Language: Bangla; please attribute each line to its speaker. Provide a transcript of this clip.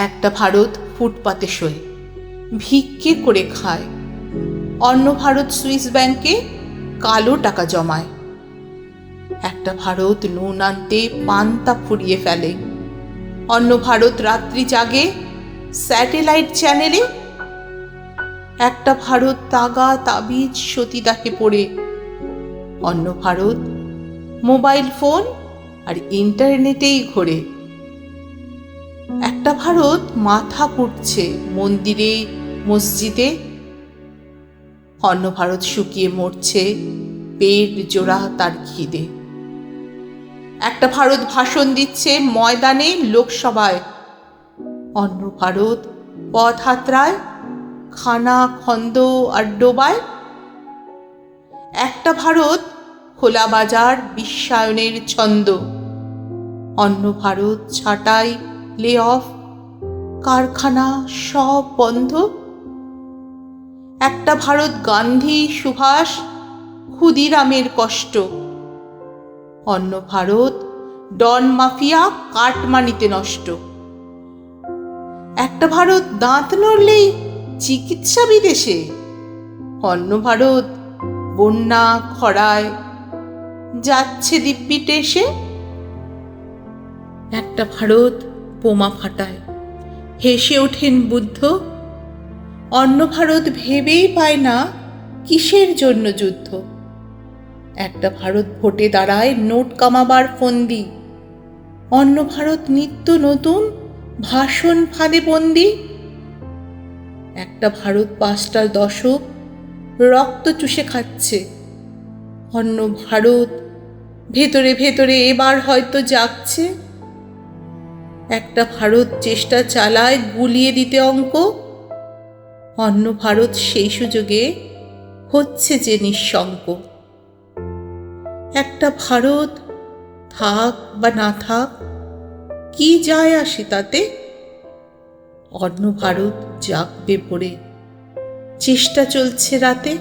Speaker 1: একটা ভারত ফুটপাতে শোয়, ভিক্ষে করে খায়। অন্য ভারত সুইস ব্যাংকে কালো টাকা জমায়। একটা ভারত নুন আনতে পান্তা ফুরিয়ে ফেলে। অন্য ভারত রাত্রি জাগে স্যাটেলাইট চ্যানেলে। একটা ভারত তাগা তাবিজ সতীদাহে পড়ে। অন্য ভারত মোবাইল ফোন আর ইন্টারনেটেই ঘোরে। একটা ভারত মাথা পুড়ছে মন্দিরে মসজিদে। অন্য ভারত শুকিয়ে মরছে পেট জোড়া তার খিদে। একটা ভারত ভাষণ দিচ্ছে ময়দানে লোকসভায়। অন্য ভারত পথ হাতড়ায় খানা খন্দ আর ডোবায়। একটা ভারত খোলা বাজার বিশ্বায়নের ছন্দ। অন্য ভারত ছাঁটাই লে অফ, কারখানা সব বন্ধ। একটা ভারত গান্ধী সুভাষ ক্ষুদিরামের কষ্ট। অন্য ভারত ডন মাফিয়া কাটমানিতে নষ্ট। একটা ভারত দাঁত নড়লেই চিকিৎসা বিদেশে। অন্য ভারত বন্যা খরায় যাচ্ছে দিব্যি টেসে। একটা ভারত বোমা ফাটায় হেসে ওঠেন বুদ্ধ। অন্য ভারত ভেবেই পায় না কিসের জন্য যুদ্ধ। একটা ভারত ভোটে দাঁড়ায় নোট কামাবার ফন্দি। অন্য ভারত নিত্য নতুন ভাষণ ফাঁদে বন্দি। একটা ভারত 5টা দশক রক্ত চুষে খাচ্ছে। অন্য ভারত ভেতরে ভেতরে এবার হয়তো জাগছে। একটা ভারত চেষ্টা চালায় গুলিয়ে দিতে অঙ্ক। অন্য ভারত সেই সুযোগে হচ্ছে যে নিঃশঙ্ক। একটা ভারত থাক বা না থাক কি যায় আসে তাতে। অন্য ভারত জাগবে ভোরে, চেষ্টা চলছে রাতে।